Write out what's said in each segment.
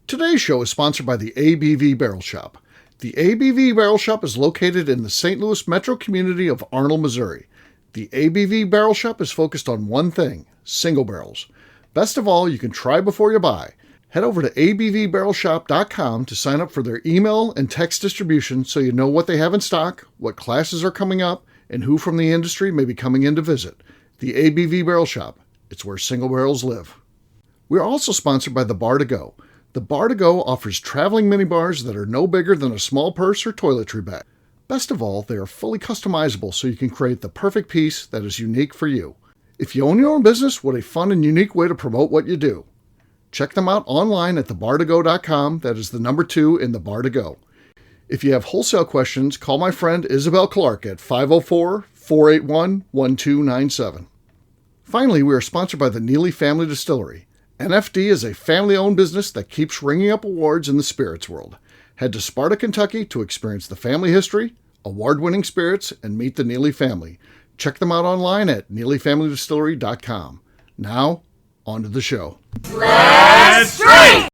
Today's show is sponsored by the ABV Barrel Shop. The ABV Barrel Shop is located in the St. Louis metro community of Arnold, Missouri. The ABV Barrel Shop is focused on one thing, single barrels. Best of all, you can try before you buy. Head over to abvbarrelshop.com to sign up for their email and text distribution so you know what they have in stock, what classes are coming up, and who from the industry may be coming in to visit. The ABV Barrel Shop. It's where single barrels live. We're also sponsored by the Bar to Go. The Bar to Go offers traveling minibars that are no bigger than a small purse or toiletry bag. Best of all, they are fully customizable so you can create the perfect piece that is unique for you. If you own your own business, what a fun and unique way to promote what you do. Check them out online at thebartogo.com. That is the number 2 in the Bar to Go. If you have wholesale questions, call my friend Isabel Clark at 504-481-1297. Finally, we are sponsored by the Neely Family Distillery. NFD is a family-owned business that keeps ringing up awards in the spirits world. Head to Sparta, Kentucky to experience the family history, award-winning spirits, and meet the Neely family. Check them out online at neelyfamilydistillery.com. Now, on to the show. Let's drink!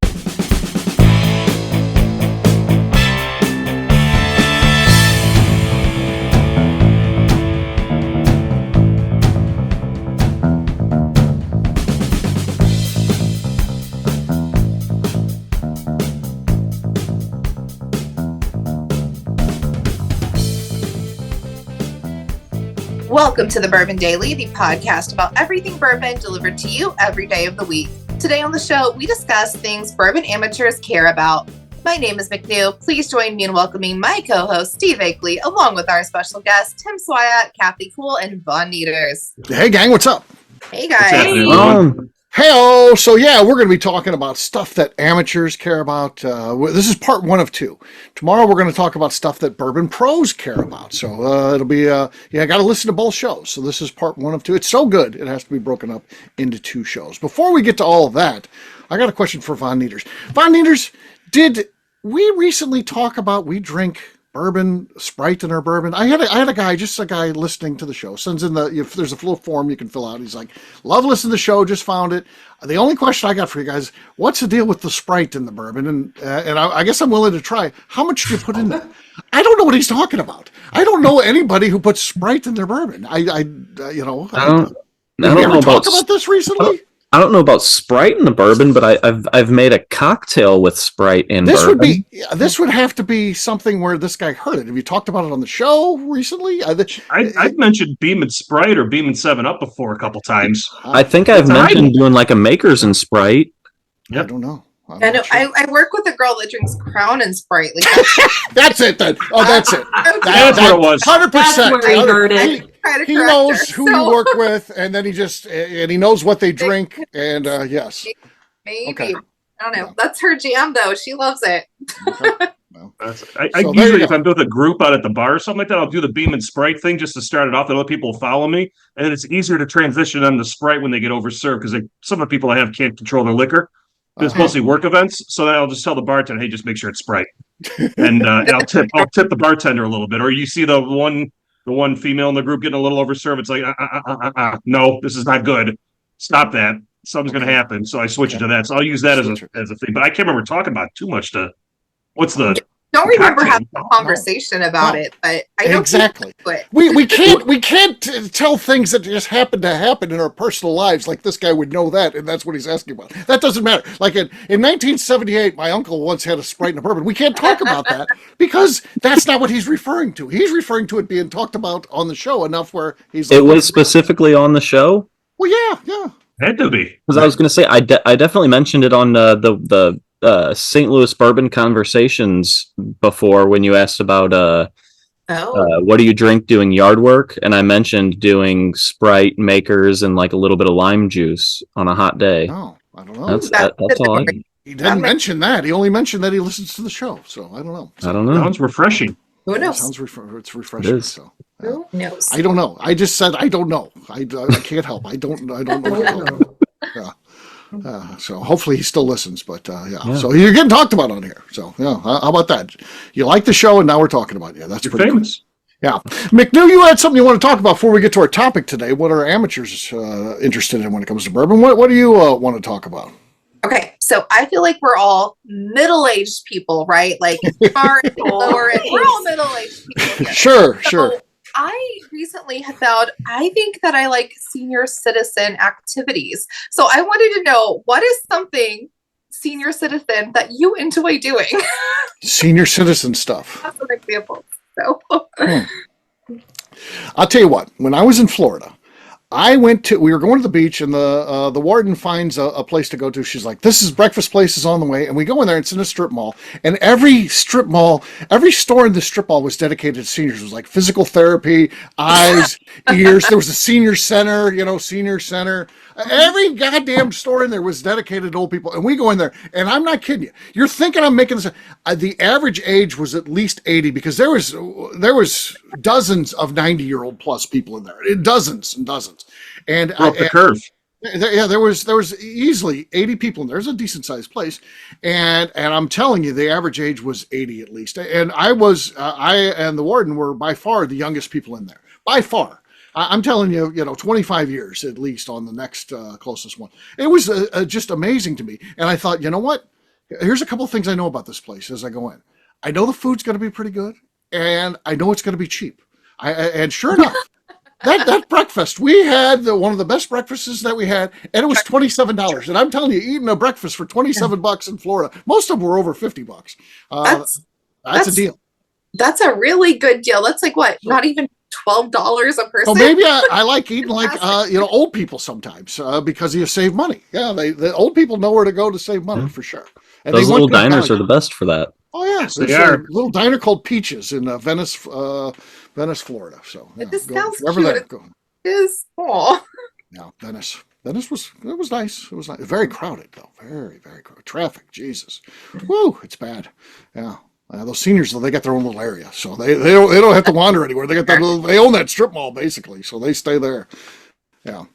Welcome to the Bourbon Daily, the podcast about everything bourbon delivered to you every day of the week. Today on the show, we discuss things bourbon amateurs care about. My name is McNew. Please join me in welcoming my co-host, Steve Akeley, along with our special guests, Tim Swyatt, Kathy Cool, and Von Nieters. Hey, gang, what's up? Hey, guys. Hey-o! So, yeah, we're going to be talking about stuff that amateurs care about. This is part 1 of 2. Tomorrow, we're going to talk about stuff that bourbon pros care about. So, it'll be, I got to listen to both shows. So, this is part 1 of 2. It's so good, it has to be broken up into 2 shows. Before we get to all of that, I got a question for Von Nieters. Von Nieters, did we recently talk about we drink bourbon, Sprite in our bourbon? I had a guy listening to the show, sends in if there's a little form you can fill out. He's like, love listening to the show, just found it. The only question I got for you guys, what's the deal with the Sprite in the bourbon? And I guess I'm willing to try. How much do you put in there? I don't know what he's talking about. I don't know anybody who puts Sprite in their bourbon. I don't know about this recently. I don't know about Sprite in the bourbon, but I've made a cocktail with Sprite in bourbon. This would have to be something where this guy heard it. Have you talked about it on the show recently? I've mentioned Beam and Sprite or Beam and 7-Up before a couple times. I think I've mentioned doing like a Makers and Sprite. Yep. I don't know. I know. I work with a girl that drinks Crown and Sprite. Like that's it then. Oh, that's it. That's what it was. 100%. That's where he heard it. He knows who you work with, and then he knows what they drink, and yes. Maybe. Okay. I don't know. That's her jam, though. She loves it. Okay. Well, usually, if I'm with a group out at the bar or something like that, I'll do the Beam and Sprite thing just to start it off and let people follow me. And then it's easier to transition them to Sprite when they get overserved because some of the people I have can't control their liquor. It's mostly work events, so then I'll just tell the bartender, "Hey, just make sure it's Sprite," and I'll tip the bartender a little bit. Or you see the one female in the group getting a little overserved. It's like, no, this is not good. Stop that. Something's going to happen. So I switch it to that. So I'll use that as a thing. But I can't remember talking about too much. Don't remember having a conversation about it, but I know exactly. We can't tell things that just happen to happen in our personal lives. Like this guy would know that, and that's what he's asking about. That doesn't matter. Like in 1978, my uncle once had a Sprite and a bourbon. We can't talk about that because that's not what he's referring to. He's referring to it being talked about on the show enough where he's. It was specifically on the show. Well, yeah. Had to be because I was going to say I definitely mentioned it on the St. Louis Bourbon Conversations before when you asked about what do you drink doing yard work, and I mentioned doing Sprite, Makers, and like a little bit of lime juice on a hot day. Oh, I don't know. That's all. He didn't mention that. He only mentioned that he listens to the show. So I don't know. Sounds refreshing. Who knows? It's refreshing. So who knows? I don't know. I just said I don't know. I can't help. I don't know. Yeah. So hopefully he still listens, but yeah. So you're getting talked about on here. So yeah, how about that? You like the show, and now we're talking about you. That's pretty famous. Cool. Yeah, McNew, you had something you want to talk about before we get to our topic today. What are amateurs interested in when it comes to bourbon? What do you want to talk about? Okay, so I feel like we're all middle-aged people, right? Like far and lower, and we're all middle-aged people here. Sure. I recently have found, I think that I like senior citizen activities. So I wanted to know, what is something senior citizen that you enjoy doing? Senior citizen stuff. That's an example. So. I'll tell you what, when I was in Florida, we were going to the beach, and the warden finds a place to go to. She's like, this is breakfast place is on the way. And we go in there, it's in a strip mall. And every store in the strip mall was dedicated to seniors. It was like physical therapy, eyes, ears. There was a senior center. Every goddamn store in there was dedicated to old people. And we go in there, and I'm not kidding you. You're thinking I'm making this. The average age was at least 80, because there was dozens of 90-year-old plus people in there. Dozens and dozens. And up the curve. There was easily 80 people in there. It's a decent sized place, and I'm telling you, the average age was 80 at least. And I and the warden were by far the youngest people in there, by far. I'm telling you, 25 years at least on the next closest one. It was just amazing to me, and I thought, you know what? Here's a couple of things I know about this place as I go in. I know the food's going to be pretty good, and I know it's going to be cheap. And sure enough. That breakfast, we had one of the best breakfasts that we had, and it was $27. And I'm telling you, eating a breakfast for $27 in Florida, most of them were over $50. That's a deal. That's a really good deal. That's like what? Not even $12 a person. Well, maybe I like eating like old people sometimes because you save money. Yeah, the old people know where to go to save money for sure. And those little diners are the best for that. Oh yeah, there's a little diner called Peaches in Venice, Florida. So this sounds cute. It is cool. Yeah, Venice was nice. It was nice. Very crowded though. Very, very crowded. Traffic, Jesus. Woo, it's bad. Yeah. Those seniors, they got their own little area, so they don't have to wander anywhere. They got they own that strip mall basically, so they stay there. Yeah.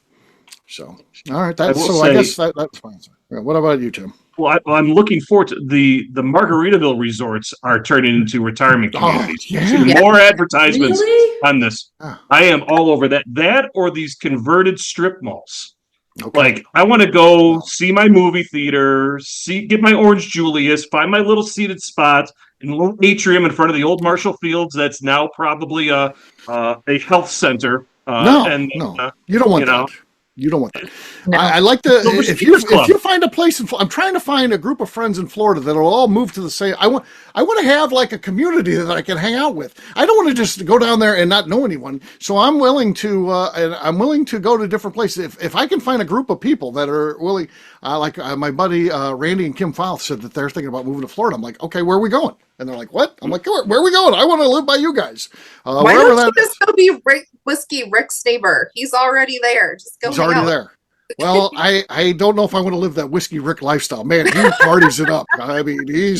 So all right, I guess that's fine. What about you, Tim? Well, I'm looking forward to the Margaritaville resorts are turning into retirement communities. More advertisements on this. I am all over that. That or these converted strip malls. Okay. Like, I want to go see my movie theater, get my Orange Julius, find my little seated spot in a little atrium in front of the old Marshall Fields. That's now probably a health center. No, you don't want that. You don't want that. No. I like if you find a place I'm trying to find a group of friends in Florida that'll all move to the same. I want to have like a community that I can hang out with. I don't want to just go down there and not know anyone. So I'm willing to go to different places if I can find a group of people that are willing. My buddy Randy and Kim Fouth said that they're thinking about moving to Florida. I'm like, okay, where are we going? And they're like, what? I'm like, where are we going? I want to live by you guys. Why don't you just go be Whiskey Rick's neighbor? He's already there. Just go. He's already there. Well, I don't know if I want to live that Whiskey Rick lifestyle. Man, he parties it up. I mean, he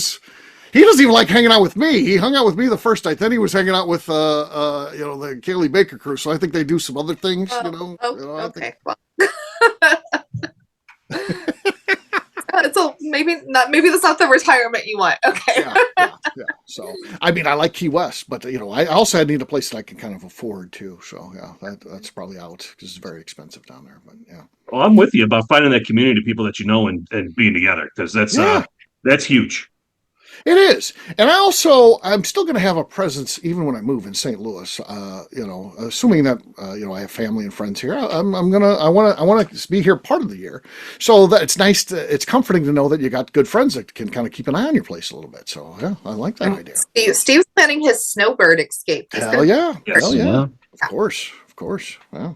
doesn't even like hanging out with me. He hung out with me the first night. Then he was hanging out with the Kaylee Baker crew. So I think they do some other things. Okay. So maybe that's not the retirement you want. Okay. Yeah. So I mean, I like Key West, but I also need a place that I can kind of afford too. So yeah, that's probably out because it's very expensive down there. But yeah. Well, I'm with you about finding that community of people that you know and being together, because that's huge. It is. And I'm still going to have a presence even when I move in St. Louis, assuming that, I have family and friends here. I want to be here part of the year. So that it's nice it's comforting to know that you got good friends that can kind of keep an eye on your place a little bit. So yeah, I like that idea. Steve's planning his snowbird escape. Hell yeah. Of course. Yeah.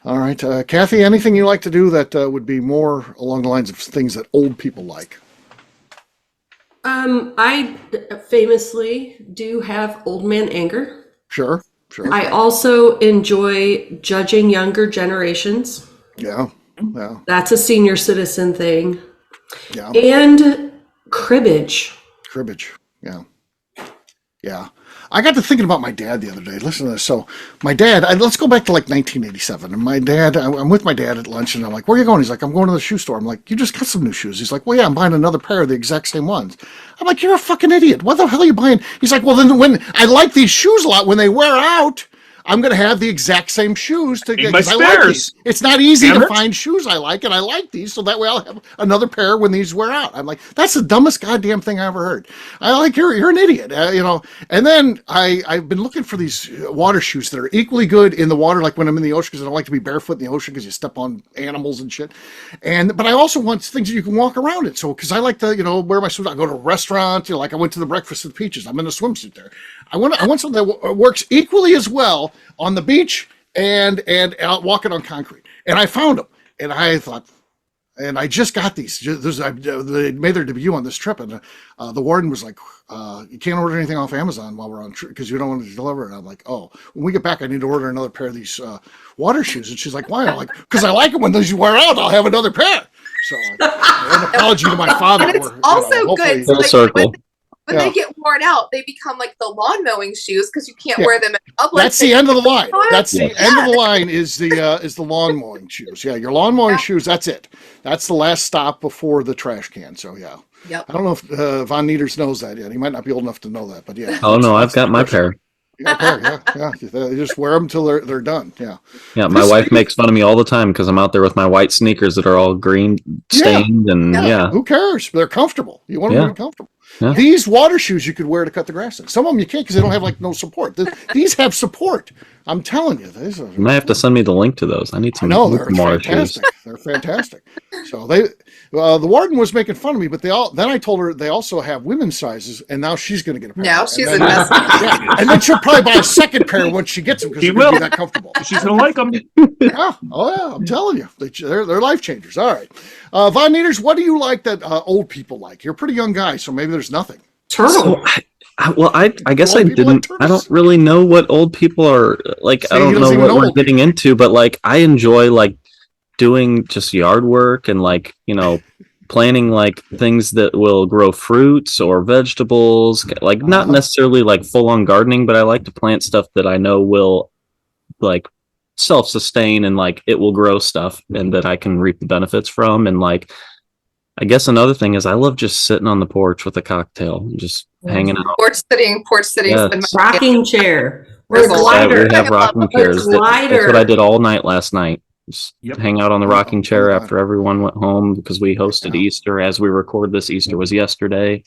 All right. Kathy, anything you like to do that would be more along the lines of things that old people like? I famously do have old man anger. Sure. I also enjoy judging younger generations. Yeah. That's a senior citizen thing. Yeah. And cribbage. Yeah. I got to thinking about my dad the other day. Listen to this. So my dad, let's go back to like 1987. And my dad, I'm with my dad at lunch and I'm like, where are you going? He's like, I'm going to the shoe store. I'm like, you just got some new shoes. He's like, well, yeah, I'm buying another pair of the exact same ones. I'm like, you're a fucking idiot. What the hell are you buying? He's like, well, then when I like these shoes a lot, when they wear out, I'm going to have the exact same shoes to get. My I like spares. these. It's not easy Damn to it. find shoes I like, and I like these, so that way I'll have another pair when these wear out. I'm like, that's the dumbest goddamn thing I ever heard. I like you're an idiot, you know. And then I've been looking for these water shoes that are equally good in the water, like when I'm in the ocean, because I don't like to be barefoot in the ocean because you step on animals and shit. But I also want things that you can walk around in. So because I like to, you know, wear my swim. I go to a restaurant, you know, like I went to the Breakfast of the Peaches. I'm in a swimsuit there. I want something that works equally as well on the beach and out walking on concrete. And I found them, and I thought, and I just got these. They made their debut on this trip, and the warden was like, "You can't order anything off Amazon while we're on trip because you don't want to deliver it." I'm like, "Oh, when we get back, I need to order another pair of these water shoes." And she's like, "Why?" I'm like, "Because I like them. When those wear out, I'll have another pair." So an apology to my father. And it's also good. Full circle. When they get worn out, they become like the lawn mowing shoes because you can't wear them in public. That's the end of the line. That's the Yeah. end of the line is the lawn mowing shoes. Yeah, your lawn mowing shoes. That's it. That's the last stop before the trash can. So yeah. Yep. I don't know if Von Nieters knows that yet. He might not be old enough to know that, but yeah. Oh no, I've got my pair. You got a pair, yeah. They just wear them until they're done. Yeah. Yeah, my wife makes fun of me all the time because I'm out there with my white sneakers that are all green stained and yeah. Who cares? They're comfortable. You want them to be comfortable. Yeah. These water shoes you could wear to cut the grass in. Some of them you can't because they don't have like no support. These have support. I'm telling you. You might have to send me the link to those. I need some they're more shoes. fantastic. They're fantastic. So the warden was making fun of me, but then I told her they also have women's sizes, and now she's going to get a pair. Now she's investing. investing. And then she'll probably buy a second pair once she gets them because they're going to be that comfortable. She's going to like them. Yeah. Oh yeah, I'm telling you, they're life changers. All right, Von Nieters, what do you like that old people like? You're a pretty young guy, so maybe there's nothing. Turtle. I guess Old I people didn't. like I don't turtles. really know what old people are like. See, I he don't know doesn't even what know we're old getting into, but like I enjoy like doing just yard work and like, you know, planting like things that will grow fruits or vegetables, like not necessarily like full on gardening, but I like to plant stuff that I know will like self-sustain and like it will grow stuff and that I can reap the benefits from. And like, I guess another thing is I love just sitting on the porch with a cocktail and just hanging out. Porch sitting. Yes. Rocking chair. There's Or a glider. We have rocking chairs. That's Glider. what I did all night last night. Just Yep. hang out on the rocking chair Oh, after everyone went home because we hosted Yeah. Easter as we record this. Easter was yesterday.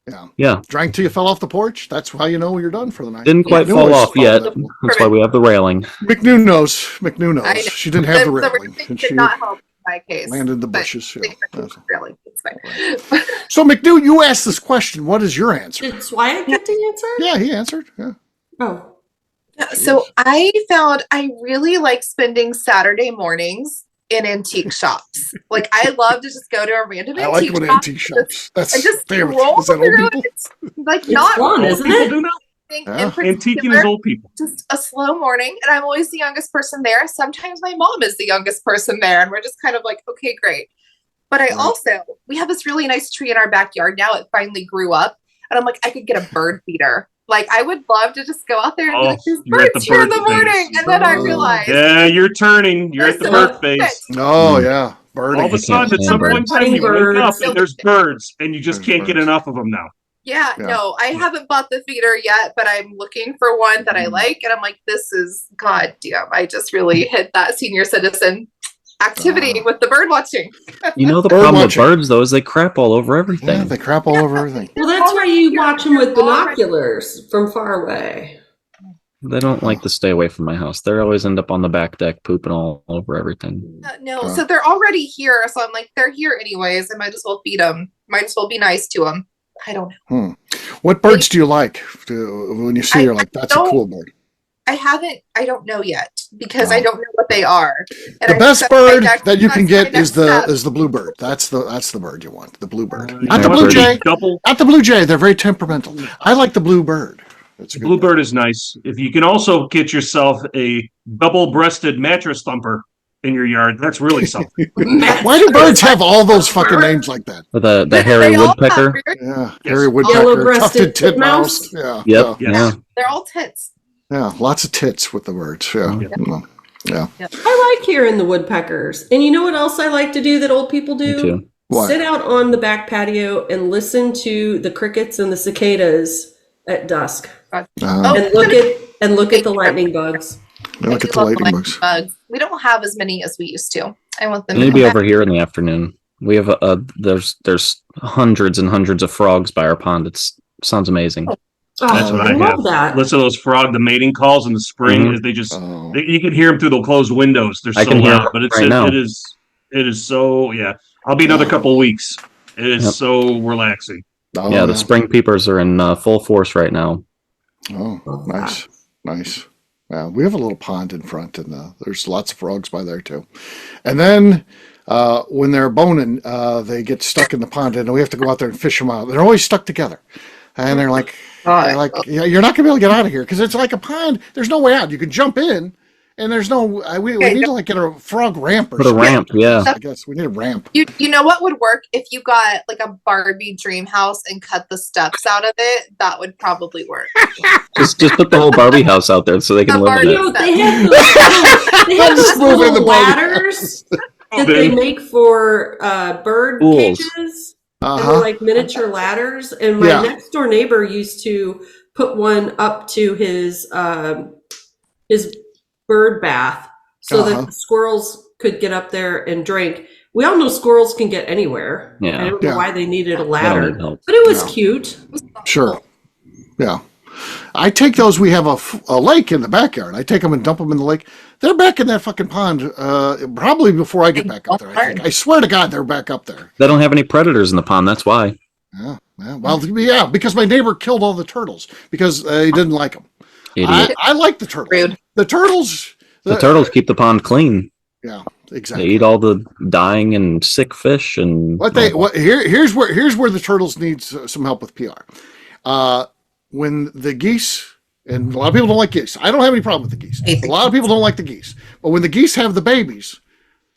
Yeah. Yeah. Drank till you fell off the porch. That's how you know you're done for the night. Didn't quite McNew fall was off yet. falling. That's why we have the railing. McNew knows. McNew I know. knows. She didn't have the railing, railing and did she not help in my case. landed in the but bushes. Yeah. Really, it's fine. So McNew, you asked this question. What is your answer? Did Wyatt get the answer? Yeah, he answered. Yeah. Oh. So I found I really like spending Saturday mornings in antique shops. Like I love to just go to a random I like antique going to shop antique shops. That's and just damn it. roll Is that old through people? it. Like It's not fun, Old isn't people it? do now. anything Yeah. in Antiquing particular. is old people. Just a slow morning, and I'm always the youngest person there. Sometimes my mom is the youngest person there, and we're just kind of like, okay, great. But I also, we have this really nice tree in our backyard now. It finally grew up, and I'm like, I could get a bird feeder. Like, I would love to just go out there and be like, there's you're at birds the here in the bird phase. morning. And then I Oh. realized, Yeah, you're turning. You're at the There's bird phase. Oh yeah, birding. All of a sudden, at some point in time, you wake up and there's birds, and you just can't get enough of them now. yeah, Yeah. no, I haven't bought the feeder yet, but I'm looking for one that I like. And I'm like, this is, god damn, I just really hit that senior citizen activity with the bird watching. You know, the Bird problem watching. with birds, though, is they crap all over everything. Yeah, they crap all over everything. Well, that's why you watch them with They're already- binoculars from far away. They don't like to stay away from my house. They always end up on the back deck pooping all over everything. No, so they're already here. So I'm like, they're here anyways. I might as well feed them. Might as well be nice to them. I don't know. What birds do you like? When you see, you're like, that's a don't- cool bird. I don't know yet because I don't know what they are. And The I best think that's my bird next- that you can that's my get is next the bluebird. That's the bird you want. The bluebird, You not the want blue the jay. Double. Not the blue jay. They're very temperamental. I like the bluebird. It's a good Bluebird is nice. If you can also get yourself a double-breasted mattress thumper in your yard, that's really something. Why do birds have all those fucking names like that? The hairy They all have woodpecker. weird- Yeah, Yes. hairy woodpecker, Yellow-breasted tufted titmouse. titmouse. Yeah, Yep. yeah, Yes. Yeah. They're all tits. yeah, lots of tits with the birds. Yeah, yeah. I like hearing the woodpeckers. And you know what else I like to do that old people do? Me too. What? Sit out on the back patio and listen to the crickets and the cicadas at dusk. Uh, Oh. And and look at the lightning bugs. Look at the lightning bugs. We don't have as many as we used to. I want them. They need to be over here in the afternoon. We have there's hundreds and hundreds of frogs by our pond. Sounds amazing. Oh, That's what I love have. that. Listen to those the mating calls in the spring. They just you can hear them through the closed windows. They're so loud, but it is so I'll be another couple of weeks. It is so relaxing. The spring peepers are in full force right now. Oh, nice. Yeah, we have a little pond in front, and there's lots of frogs by there too. And then when they're boning, they get stuck in the pond, and we have to go out there and fish them out. They're always stuck together, and they're like, you're not gonna be able to get out of here because it's like a pond. There's no way out. You can jump in, and there's no. We need to get a frog ramp or something. Put a ramp, I guess we need a ramp. You know what would work if you got like a Barbie dream house and cut the steps out of it? That would probably work. just put the whole Barbie house out there so they can live in it. They have those little ladders that they make for bird cages. They're like miniature ladders. And my next door neighbor used to put one up to his bird bath so that the squirrels could get up there and drink. We all know squirrels can get anywhere. I don't know why they needed a ladder, but it was cute. Sure. Yeah. I take those. We have a lake in the backyard. I take them and dump them in the lake. They're back in that fucking pond probably before I get back up there. I swear to God, they're back up there. They don't have any predators in the pond. That's why. Well, because my neighbor killed all the turtles because he didn't like them. I like the turtles. Rude. The turtles. The turtles keep the pond clean. Yeah, exactly. They eat all the dying and sick fish and. Here's where the turtles need some help with PR. When the geese, and a lot of people don't like geese. I don't have any problem with the geese. A lot of people don't like the geese. But when the geese have the babies,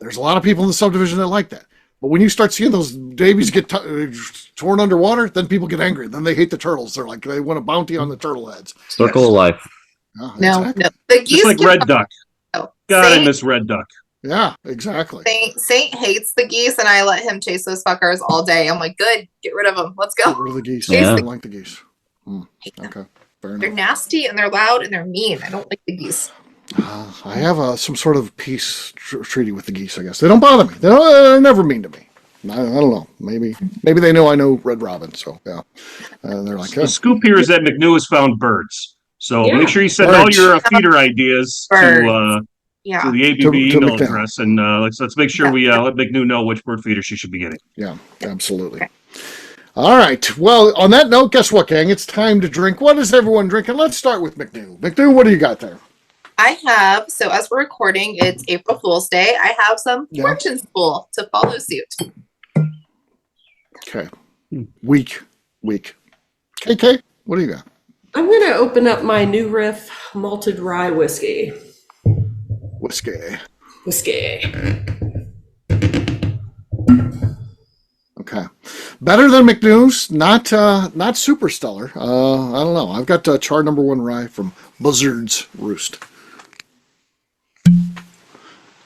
there's a lot of people in the subdivision that like that. But when you start seeing those babies get torn underwater, then people get angry. Then they hate the turtles. They're like, they want a bounty on the turtle heads. Circle of life. No. The geese just like red duck. God, I miss red duck. Yeah, exactly. Saint hates the geese, and I let him chase those fuckers all day. I'm like, good, get rid of them. Let's go. Get rid of the geese. I don't like the geese. Okay, fair enough. They're nasty, and they're loud, and they're mean. I don't like the geese. I have some sort of peace treaty with the geese, I guess. They don't bother me. They're never mean to me. I don't know. Maybe they know I know Red Robin, so yeah. They're like, the scoop here is that McNew has found birds. So make sure you send all your feeder ideas to the ABB email address, and let's make sure we let McNew know which bird feeder she should be getting. Yeah, absolutely. Okay. All right. Well, on that note, guess what, gang? It's time to drink. What is everyone drinking? Let's start with McNew. McNew, what do you got there? I have, so as we're recording, it's April Fool's Day. I have some Fortune Spool to follow suit. Okay. Weak. KK, what do you got? I'm going to open up my New Riff malted rye whiskey. Okay. Better than McNew's, not super stellar. I don't know. I've got char number 1 rye from Buzzard's Roost.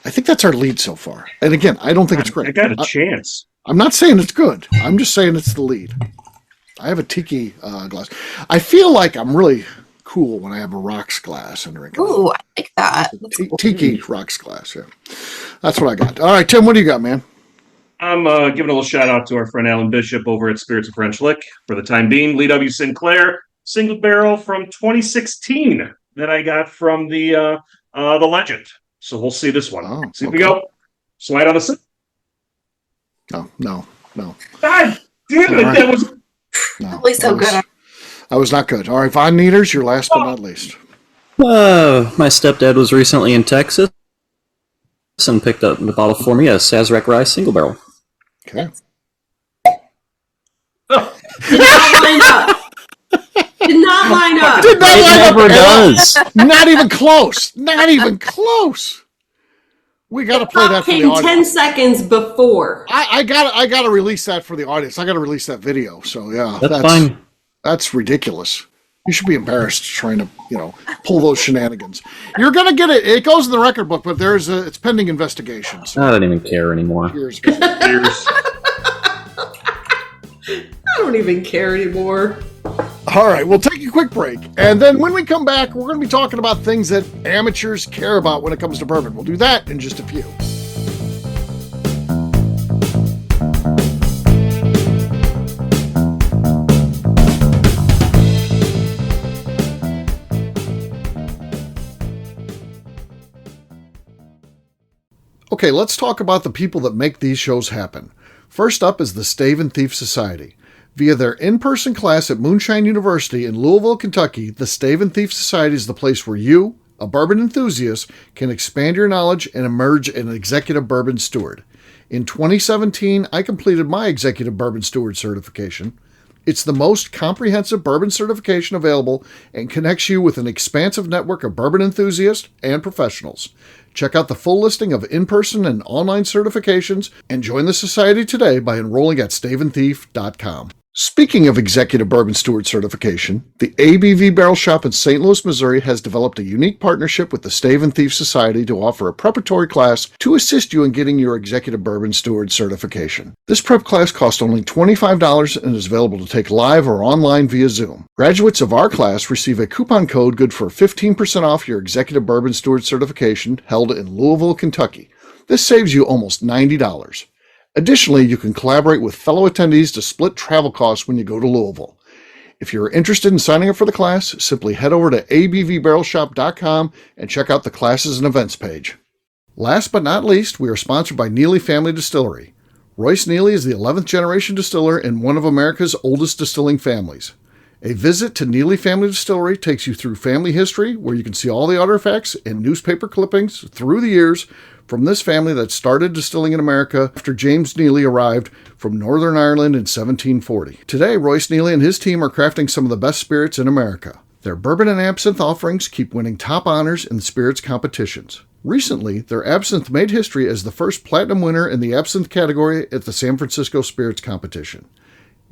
I think that's our lead so far. And again, I don't think it's great. I got a chance. I'm not saying it's good. I'm just saying it's the lead. I have a tiki glass. I feel like I'm really cool when I have a rocks glass and drink it. Ooh, I like that. Tiki rocks glass, yeah. That's what I got. All right, Tim, what do you got, man? I'm giving a little shout out to our friend Alan Bishop over at Spirits of French Lick for the time being. Lee W. Sinclair, single barrel from 2016 that I got from the Legend. So we'll see this one. See if we go. Slide on the side. No. God damn it! Right. That was so good. That was not good. All right, Von Nieters, your last but not least. My stepdad was recently in Texas and picked up the bottle for me, a Sazerac Rye single barrel. Okay. Did not line up. Never does. Not even close. We got to play that for the audience. 10 seconds before. I got to release that for the audience. I got to release that video. So yeah, that's fine. That's ridiculous. You should be embarrassed trying to, pull those shenanigans. You're gonna get it. It goes in the record book, but it's pending investigation. So. I don't even care anymore. Cheers. I don't even care anymore. All right, we'll take a a quick break. And then when we come back, we're going to be talking about things that amateurs care about when it comes to bourbon. We'll do that in just a few. Okay, let's talk about the people that make these shows happen. First up is the Stave and Thief Society. Via their in-person class at Moonshine University in Louisville, Kentucky, the Stave and Thief Society is the place where you, a bourbon enthusiast, can expand your knowledge and emerge an executive bourbon steward. In 2017, I completed my executive bourbon steward certification. It's the most comprehensive bourbon certification available and connects you with an expansive network of bourbon enthusiasts and professionals. Check out the full listing of in-person and online certifications and join the society today by enrolling at staveandthief.com. Speaking of executive bourbon steward certification, the ABV Barrel Shop in St. Louis, Missouri has developed a unique partnership with the Stave and Thief Society to offer a preparatory class to assist you in getting your executive bourbon steward certification. This prep class costs only $25 and is available to take live or online via Zoom. Graduates of our class receive a coupon code good for 15% off your executive bourbon steward certification held in Louisville, Kentucky. This saves you almost $90. Additionally, you can collaborate with fellow attendees to split travel costs when you go to Louisville. If you're interested in signing up for the class, simply head over to abvbarrelshop.com and check out the classes and events page. Last but not least, we are sponsored by Neely Family Distillery. Royce Neely is the 11th generation distiller in one of America's oldest distilling families. A visit to Neely Family Distillery takes you through family history, where you can see all the artifacts and newspaper clippings through the years from this family that started distilling in America after James Neely arrived from Northern Ireland in 1740. Today, Royce Neely and his team are crafting some of the best spirits in America. Their bourbon and absinthe offerings keep winning top honors in the spirits competitions. Recently, their absinthe made history as the first platinum winner in the absinthe category at the San Francisco Spirits Competition.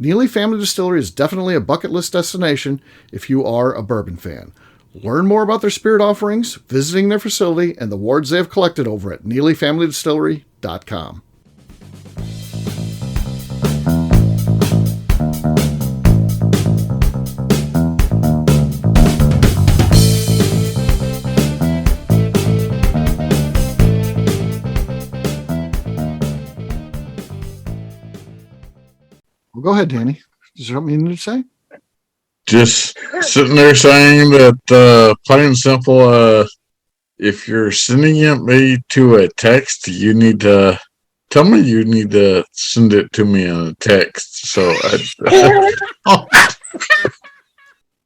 Neely Family Distillery is definitely a bucket list destination if you are a bourbon fan. Learn more about their spirit offerings, visiting their facility, and the awards they have collected over at NeelyFamilyDistillery.com. Well, go ahead, Danny. Is there something you need to say? Just sitting there saying that, plain and simple, if you're sending me to a text, you need to tell me you need to send it to me on a text. So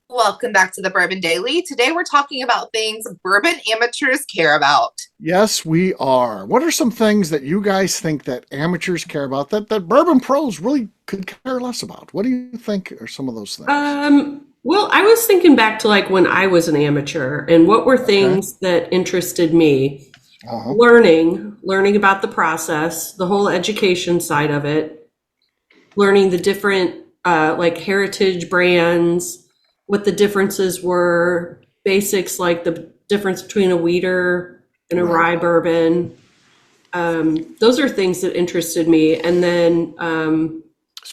Welcome back to the Bourbon Daily. Today we're talking about things bourbon amateurs care about. Yes, we are. What are some things that you guys think that amateurs care about that bourbon pros really could care less about? What do you think are some of those things? Well, I was thinking back to like when I was an amateur and what were things that interested me. Learning about the process, the whole education side of it, learning the different like heritage brands, what the differences were, basics like the difference between a wheater and a rye bourbon. Those are things that interested me. And then,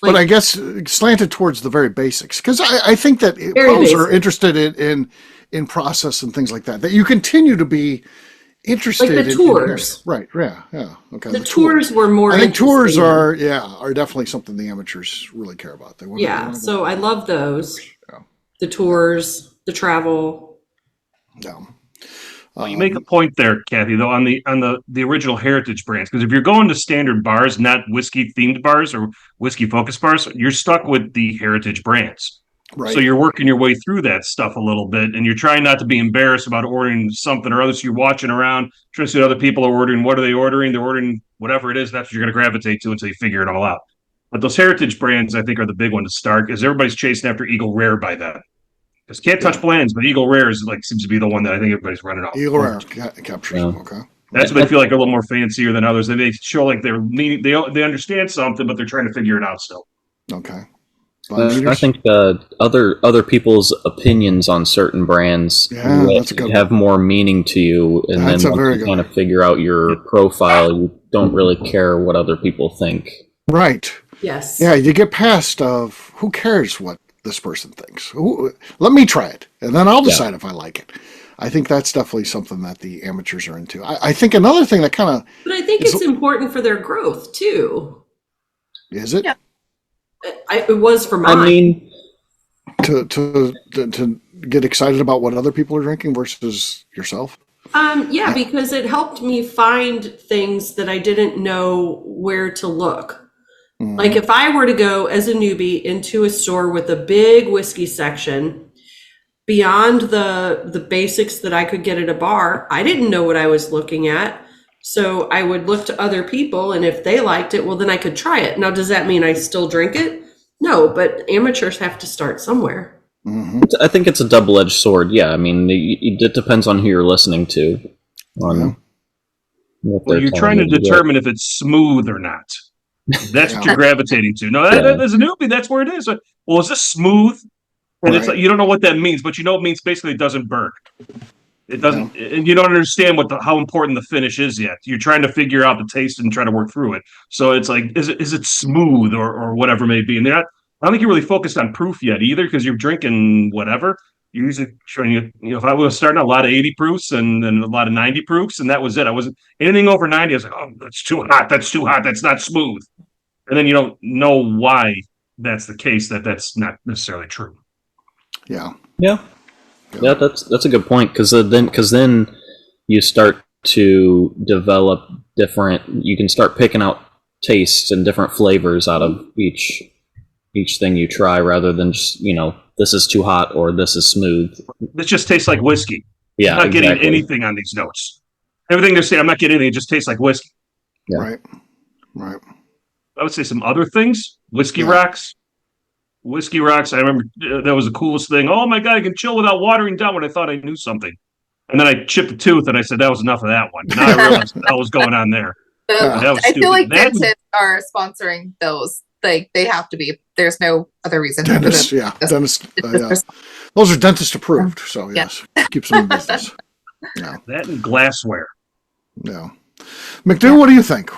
but I guess slanted towards the very basics, because I think that pros are interested in process and things like that. That you continue to be interested like the tours, right? Yeah. Okay. The tours were more. I think tours are definitely something the amateurs really care about. So I love those. Yeah. The tours, the travel. Yeah. Well, you make a point there, Kathy, though, on the original heritage brands, because if you're going to standard bars, not whiskey themed bars or whiskey focused bars, you're stuck with the heritage brands. Right. So you're working your way through that stuff a little bit, and you're trying not to be embarrassed about ordering something or other. So you're watching around, trying to see what other people are ordering. What are they ordering? They're ordering whatever it is. That's what you're going to gravitate to until you figure it all out. But those heritage brands, I think, are the big one to start, because everybody's chasing after Eagle Rare by then. Because Can't Touch Blends, but Eagle Rare seems to be the one that I think everybody's running off. Eagle Rare captures them. Okay. That's what they feel like a little more fancier than others. They show like they understand something, but they're trying to figure it out still. Okay. I think other people's opinions on certain brands have more meaning to you, and then once you kind of figure out your profile, you don't really care what other people think. Right. Yes. Yeah, you get past who cares what this person thinks. Let me try it, and then I'll decide if I like it. I think that's definitely something that the amateurs are into. I think another thing that kind of... But I think it's important for their growth, too. Is it? Yeah. It was for mine. I mean... To get excited about what other people are drinking versus yourself? Yeah, because it helped me find things that I didn't know where to look. Like if I were to go as a newbie into a store with a big whiskey section, beyond the basics that I could get at a bar, I didn't know what I was looking at. So I would look to other people, and if they liked it, well, then I could try it. Now, does that mean I still drink it? No, but amateurs have to start somewhere. Mm-hmm. I think it's a double-edged sword. Yeah, I mean, it depends on who you're listening to. Well, you're trying to determine if it's smooth or not. That's what you're gravitating to. No, as a newbie, that's where it is. Well, is this smooth? And it's like you don't know what that means, but you know it means basically it doesn't burn. It doesn't, and you don't understand how important the finish is yet. You're trying to figure out the taste and try to work through it. So it's like, is it smooth or whatever it may be? And I don't think you're really focused on proof yet either, because you're drinking whatever. You're usually trying if I was starting a lot of 80 proofs and a lot of 90 proofs, and that was it. I wasn't anything over 90. I was like, oh, that's too hot. That's too hot. That's not smooth. And then you don't know why that's the case. That's not necessarily true. Yeah. That's a good point, because then you start to develop different. You can start picking out tastes and different flavors out of each thing you try, rather than just this is too hot or this is smooth. This just tastes like whiskey. Yeah, I'm not getting anything on these notes. Everything they're saying, I'm not getting anything. It just tastes like whiskey. Yeah. Right. I would say some other things. Whiskey rocks. Whiskey rocks. I remember that was the coolest thing. Oh my God, I can chill without watering down when I thought I knew something. And then I chipped a tooth and I said, that was enough of that one. Now I realized what was going on there. I feel like dentists are sponsoring those. Like they have to be. There's no other reason. Dentists, dentists. Those are dentist approved. So yes, keeps them in business. Yeah. That and glassware. Yeah. McNew, what do you think?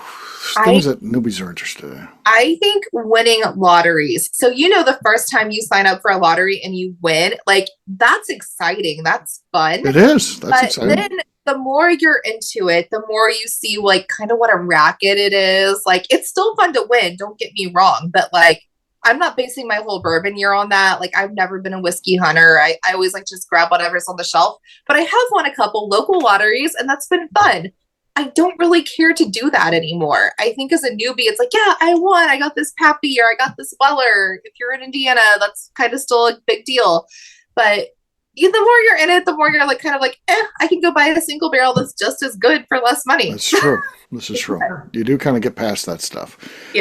Things that newbies are interested in. I think winning lotteries. So the first time you sign up for a lottery and you win, like that's exciting. That's fun. It is. That's exciting. Then the more you're into it, the more you see like kind of what a racket it is. Like it's still fun to win, don't get me wrong, but like I'm not basing my whole bourbon year on that. Like I've never been a whiskey hunter. I always like just grab whatever's on the shelf, but I have won a couple local lotteries and that's been fun. I don't really care to do that anymore. I think as a newbie, it's like, yeah, I won. I got this Pappy or I got this Weller. If you're in Indiana, that's kind of still a big deal. But the more you're in it, the more you're like kind of like, I can go buy a single barrel that's just as good for less money. That's true. This is true. You do kind of get past that stuff,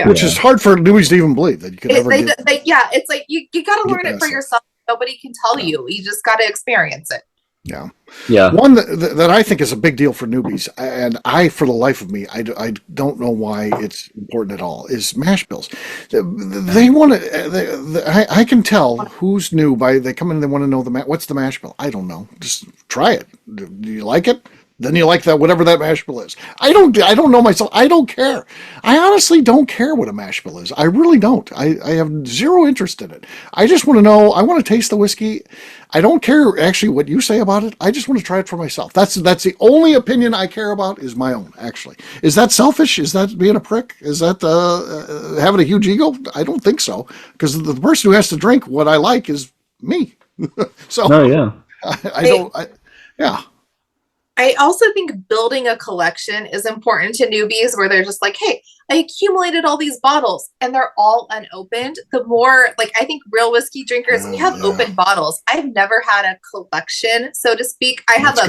which is hard for newbies to even believe that you can ever get. It's like you got to learn it for yourself. Nobody can tell you. You just got to experience it. Yeah. One that I think is a big deal for newbies, and for the life of me, I don't know why it's important at all, is mash bills. They want to. I can tell who's new by they come in and they want to know what's the mash bill. I don't know. Just try it. Do you like it? Then you like that whatever that mash bill is. I don't know myself. I don't care. I honestly don't care what a mash bill is. I really don't. I have zero interest in it. I just want to know. I want to taste the whiskey. I don't care actually what you say about it. I just want to try it for myself. That's the only opinion I care about is my own. Actually, is that selfish? Is that being a prick? Is that having a huge ego? I don't think so. Because the person who has to drink what I like is me. So I don't. I also think building a collection is important to newbies where they're just like, hey, I accumulated all these bottles and they're all unopened. The more, like, I think real whiskey drinkers, we have open bottles. I've never had a collection, so to speak. I have a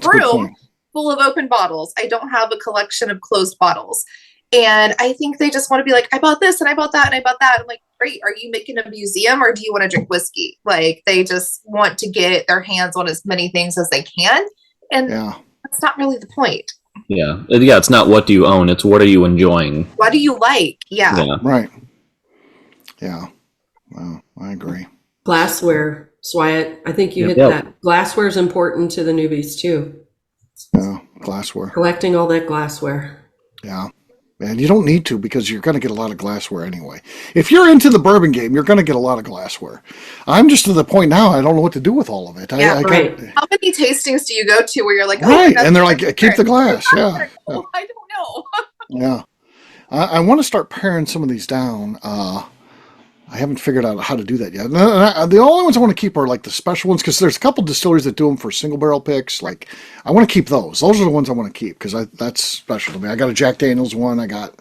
room full of open bottles. I don't have a collection of closed bottles. And I think they just want to be like, I bought this and I bought that and I bought that. I'm like, great. Are you making a museum or do you want to drink whiskey? Like, they just want to get their hands on as many things as they can. And that's not really the point. Yeah. It's not what do you own. It's what are you enjoying? What do you like? Yeah. Right. Yeah. Well, I agree. Glassware, Swyatt. I think you hit that. Glassware is important to the newbies too. Yeah. Glassware. Collecting all that glassware. Yeah. Man, you don't need to because you're going to get a lot of glassware anyway. If you're into the bourbon game, you're going to get a lot of glassware. I'm just to the point now, I don't know what to do with all of it. Yeah, right. How many tastings do you go to where you're like, right, and they're like, keep the glass. Yeah. I don't know. Yeah. I want to start paring some of these down. I haven't figured out how to do that yet. The only ones I want to keep are like the special ones because there's a couple distilleries that do them for single barrel picks. Like I want to keep those. Those are the ones I want to keep because that's special to me. I got a Jack Daniel's one. I got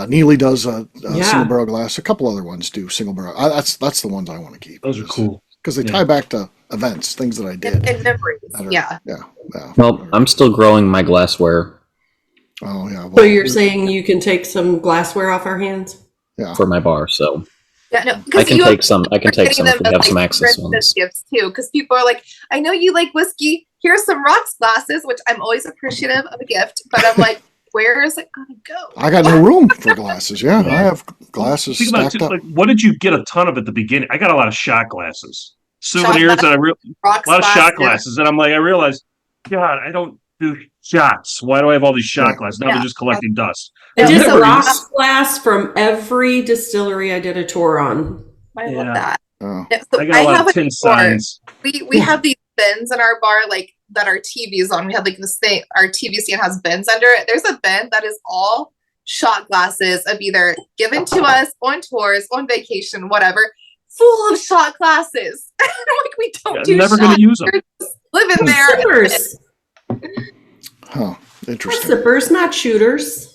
Neely does a single barrel glass. A couple other ones do single barrel. That's the ones I want to keep. Those are cool because they tie back to events, things that I did, and memories. Yeah. Well, I'm still growing my glassware. Oh yeah. Well, so you're saying you can take some glassware off our hands? Yeah. For my bar, so. Yeah, no, I can take some if we have some access ones. Gifts too, because people are like, I know you like whiskey. Here's some rocks glasses, which I'm always appreciative of a gift, but I'm like, where is it gonna go? I got no room for glasses. Yeah, I have glasses stacked up. Like, what did you get a ton of at the beginning? I got a lot of shot glasses, souvenirs, and a lot of shot glasses, and I'm like, I realized, God, I don't do shots. Why do I have all these shot glasses? Now they're just collecting dust. I did a rocks glass from every distillery I did a tour on. I love that. Oh. Yeah, so I got a lot of tin signs. We have these bins in our bar, like that our TV's on. We have like this thing. Our TV stand has bins under it. There's a bin that is all shot glasses of either given to us on tours, on vacation, whatever, full of shot glasses. Like we don't do. Never going to use them. Living there. Huh. Interesting. Sippers, not shooters.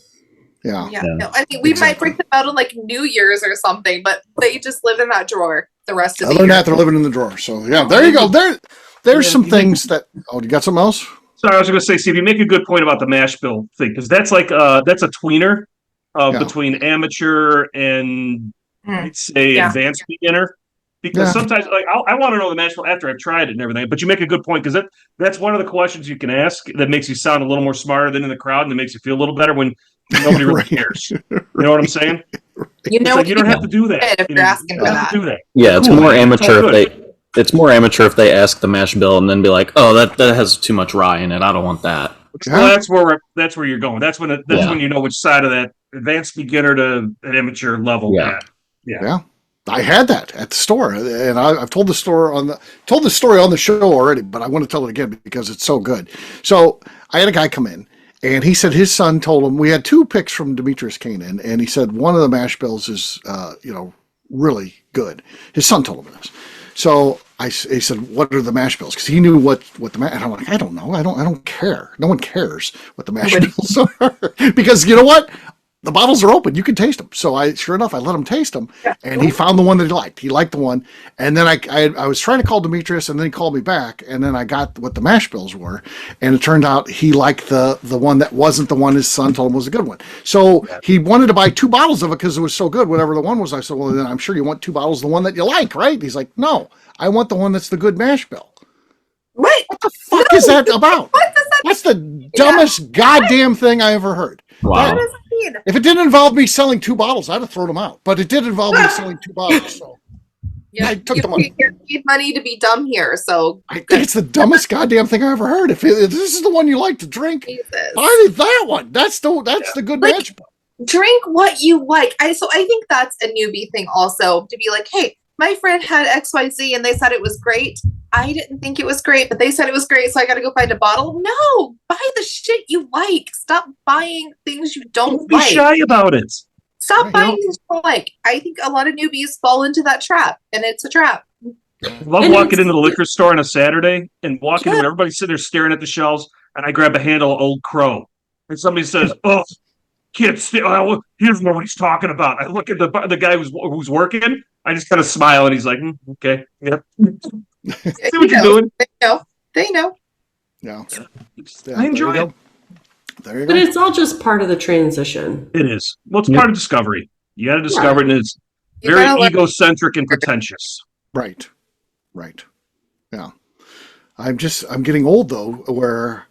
Yeah. No, I mean, we might break them out on like New Year's or something, but they just live in that drawer the rest of the year. Other than that, they're living in the drawer. So yeah, there you go. There's some things that. Oh, you got something else? Sorry, I was going to say, Steve, you make a good point about the mash bill thing because that's like that's a tweener between amateur and I'd say advanced beginner. Because sometimes, like, I want to know the mash bill after I've tried it and everything. But you make a good point because that's one of the questions you can ask that makes you sound a little more smarter than in the crowd and it makes you feel a little better when nobody really cares. You know what I'm saying? You know, like, you don't have to do that. If you're asking for that. Yeah, it's more amateur if they ask the mash bill and then be like, oh, that has too much rye in it. I don't want that. Well, that's where you're going. That's when when you know which side of that advanced beginner to an amateur level. Yeah. I had that at the store, and I've told the story on the show already, but I want to tell it again because it's so good. So I had a guy come in, and he said his son told him we had 2 picks from Demetrius Canaan, and he said one of the mash bills is really good. His son told him this. So he said, "What are the mash bills?" Because he knew what the mash. And I'm like, I don't know. I don't care. No one cares what the mash bills are because you know what. The bottles are open. You can taste them. So sure enough, I let him taste them, and he found the one that he liked. He liked the one, and then I was trying to call Demetrius, and then he called me back, and then I got what the mash bills were, and it turned out he liked the one that wasn't the one his son told him was a good one. So he wanted to buy 2 bottles of it because it was so good. Whatever the one was, I said, well, then I'm sure you want 2 bottles of the one that you like, right? He's like, no, I want the one that's the good mash bill. What the fuck is that about? What does that That's the dumbest goddamn thing I ever heard. Wow. If it didn't involve me selling 2 bottles, I'd have thrown them out. But it did involve me selling 2 bottles. So I took the money. You need money to be dumb here. So it's the dumbest goddamn thing I ever heard. If this is the one you like to drink, buy that one. That's the good match. Drink what you like. I think that's a newbie thing also to be like, hey, my friend had XYZ and they said it was great. I didn't think it was great, but they said it was great, so I got to go find a bottle. No, buy the shit you like. Stop buying things you don't like. Be shy about it. Stop buying things you don't like. I think a lot of newbies fall into that trap, and it's a trap. I love walking into the liquor store on a Saturday and walking when everybody's sitting there staring at the shelves, and I grab a handle of Old Crow, and somebody says, "Oh, kids, he doesn't know what he's talking about." I look at the guy who's working. I just kind of smile, and he's like, "Okay, yep." See what you're doing. They know. Yeah. I enjoy it. There you go. But it's all just part of the transition. It is. Well, it's part of discovery. You got to discover it, and it's very egocentric and pretentious. Right. Yeah. I'm getting old though, where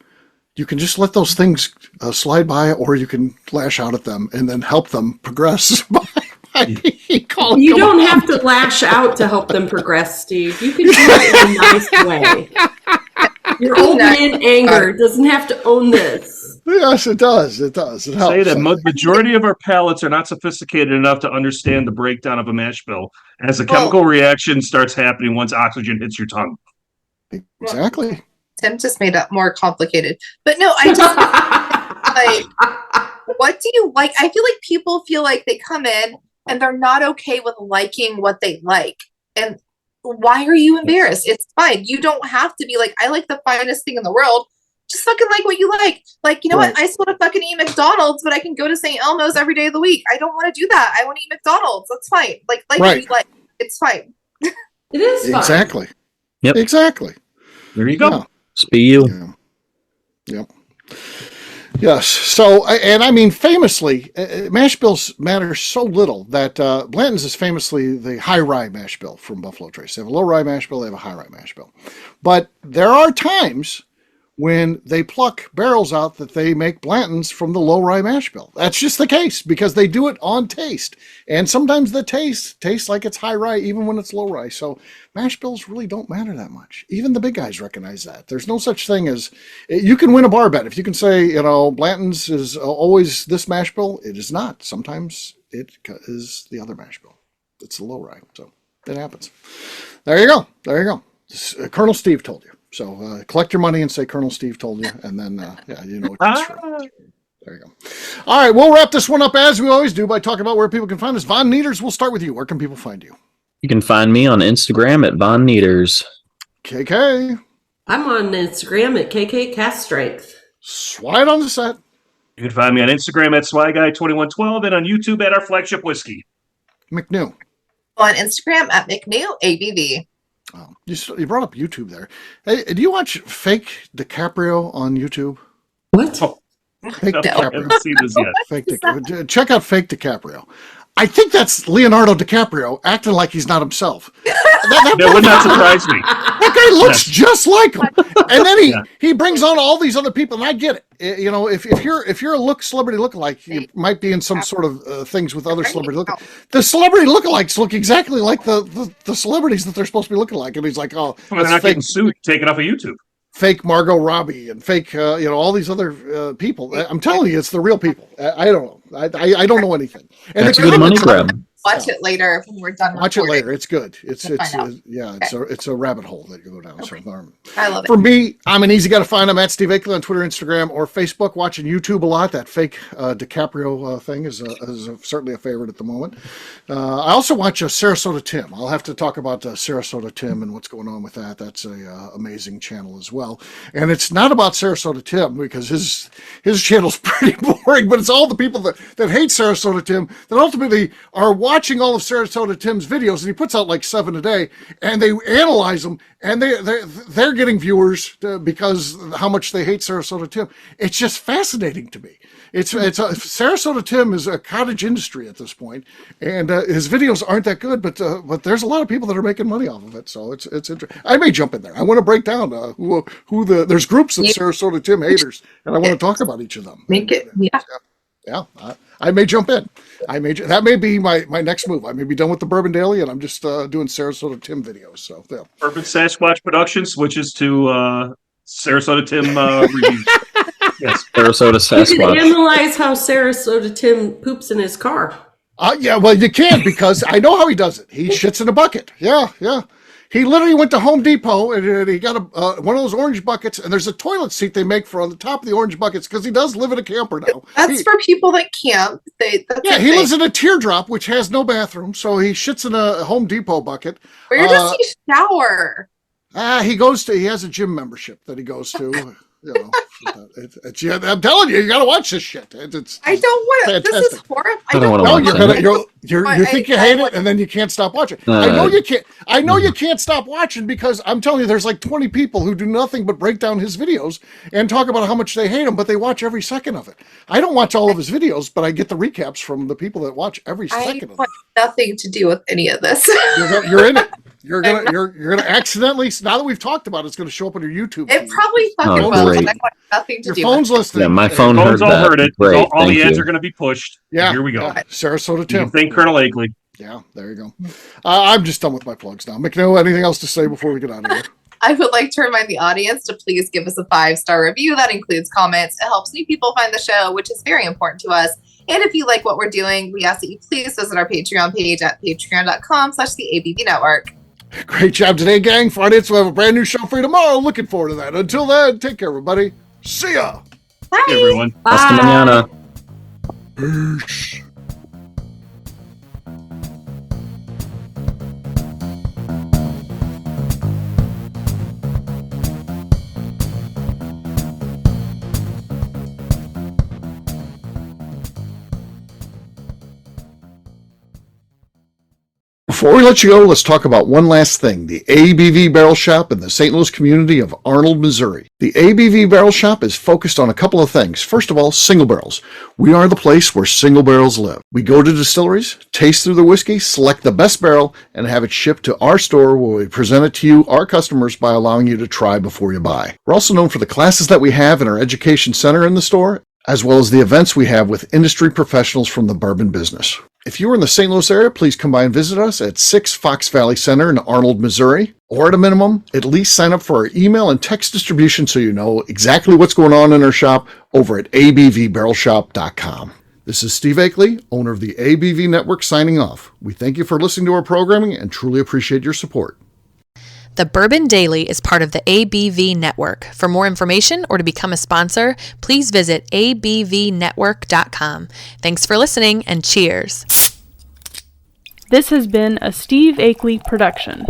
you can just let those things slide by, or you can lash out at them and then help them progress. You don't have to lash out to help them progress, Steve. You can do it in a nice way. Your old man anger doesn't have to own this. Yes, it does. It does. It helps. Say that majority of our palates are not sophisticated enough to understand the breakdown of a mash bill as a chemical reaction starts happening once oxygen hits your tongue. Exactly. Tim just made it more complicated. But no, I just like, what do you like? I feel like people feel like they come in and they're not okay with liking what they like. And why are you embarrassed? It's fine. You don't have to be like, I like the finest thing in the world. Just fucking like what you like. Like, you know what? I still want to fucking eat McDonald's, but I can go to St. Elmo's every day of the week. I don't want to do that. I want to eat McDonald's. That's fine. Like what you like. It's fine. It is fine. Exactly. Yep. Exactly. There you go. Yeah. Just be you. Yeah. Yep. Yes. So, and I mean, famously, mash bills matter so little that Blanton's is famously the high rye mash bill from Buffalo Trace. They have a low rye mash bill, they have a high rye mash bill. But there are times when they pluck barrels out that they make Blanton's from the low rye mash bill. That's just the case because they do it on taste. And sometimes the taste tastes like it's high rye even when it's low rye. So mash bills really don't matter that much. Even the big guys recognize that. There's no such thing as, you can win a bar bet. If you can say, you know, Blanton's is always this mash bill, it is not. Sometimes it is the other mash bill. It's the low rye. So it happens. There you go. There you go. Colonel Steve told you. So collect your money and say Colonel Steve told you, and then, yeah, you know it's true. There you go. All right, we'll wrap this one up as we always do by talking about where people can find us. Von Nieters, we'll start with you. Where can people find you? You can find me on Instagram at Von Nieters. KK. I'm on Instagram at KK Cast Strength. Swide on the set. You can find me on Instagram at SwyGuy2112 and on YouTube at our flagship whiskey. McNew. On Instagram at McNew ABV. Oh, you brought up YouTube there. Hey, do you watch Fake DiCaprio on YouTube? What? Oh, Fake no, I haven't seen this yet. Check out Fake DiCaprio. I think that's Leonardo DiCaprio acting like he's not himself. That would not surprise me. That guy looks just like him. And then he brings on all these other people, and I get it. You know, if you're a celebrity lookalike, you might be in some sort of things with other celebrity lookalikes. The celebrity lookalikes look exactly like the celebrities that they're supposed to be looking like, and he's like, oh, well, they're not getting sued, taken off of YouTube. Fake Margot Robbie and fake, all these other people. I'm telling you, it's the real people. I don't know. I don't know anything. And that's a good money grab. Watch it later when we're done. Watch it later. It's good. It's a rabbit hole that you go down. Okay. So, I love it. For me, I'm an easy guy to find. I'm at Steve Akeley on Twitter, Instagram, or Facebook. Watching YouTube a lot. That fake DiCaprio thing is certainly a favorite at the moment. I also watch Sarasota Tim. I'll have to talk about Sarasota Tim and what's going on with that. That's a amazing channel as well. And it's not about Sarasota Tim because his channel's pretty boring, but it's all the people that hate Sarasota Tim that ultimately are watching all of Sarasota Tim's videos, and he puts out like 7 a day, and they analyze them, and they're getting viewers because how much they hate Sarasota Tim. It's just fascinating to me. Sarasota Tim is a cottage industry at this point, and his videos aren't that good, but there's a lot of people that are making money off of it. So it's interesting. I may jump in there. I want to break down there's groups of Sarasota Tim haters, and I want to talk about each of them. Yeah, I may jump in. That may be my next move. I may be done with the Bourbon Daily, and I'm just doing Sarasota Tim videos. So yeah. Bourbon Sasquatch Production switches to Sarasota Tim reviews. Yes, Sarasota Sasquatch. You can analyze how Sarasota Tim poops in his car. Yeah, well, you can because I know how he does it. He shits in a bucket. Yeah. He literally went to Home Depot and he got one of those orange buckets, and there's a toilet seat they make for on the top of the orange buckets because he does live in a camper now. That's for people that camp. He lives in a teardrop, which has no bathroom, so he shits in a Home Depot bucket. Where does he shower? He has a gym membership that he goes to. I'm telling you, you got to watch this shit. I don't want it. This is horrible. I don't want to watch it. You think you hate it, and then you can't stop watching. I know you can't. I know you can't stop watching because I'm telling you, there's like 20 people who do nothing but break down his videos and talk about how much they hate him, but they watch every second of it. I don't watch all of his videos, but I get the recaps from the people that watch every second of it. I want nothing to do with any of this. You're in it. You're gonna accidentally. Now that we've talked about it, it's gonna show up on your YouTube. It probably fucking will. I want nothing to do. Your phone's listening. Yeah, my phone heard that. Heard it. Great, all the ads are going to be pushed. Yeah, here we go. Sarasota Tim. Thank Colonel Akeley. Yeah, there you go. I'm just done with my plugs now. McNew, anything else to say before we get out of here? I would like to remind the audience to please give us a 5-star review. That includes comments. It helps new people find the show, which is very important to us. And if you like what we're doing, we ask that you please visit our Patreon page at patreon.com/the ABV Network. Great job today, gang. Friday, we'll have a brand new show for you tomorrow. Looking forward to that. Until then, take care, everybody. See ya. Bye, everyone. Bye. Hasta mañana. Peace. Before we let you go, let's talk about one last thing, the ABV Barrel Shop in the St. Louis community of Arnold, Missouri. The ABV Barrel Shop is focused on a couple of things. First of all, single barrels. We are the place where single barrels live. We go to distilleries, taste through the whiskey, select the best barrel, and have it shipped to our store where we present it to you, our customers, by allowing you to try before you buy. We're also known for the classes that we have in our education center in the store, as well as the events we have with industry professionals from the bourbon business. If you are in the St. Louis area, please come by and visit us at 6 Fox Valley Center in Arnold, Missouri. Or at a minimum, at least sign up for our email and text distribution so you know exactly what's going on in our shop over at abvbarrelshop.com. This is Steve Akeley, owner of the ABV Network, signing off. We thank you for listening to our programming and truly appreciate your support. The Bourbon Daily is part of the ABV Network. For more information or to become a sponsor, please visit abvnetwork.com. Thanks for listening and cheers. This has been a Steve Akeley production.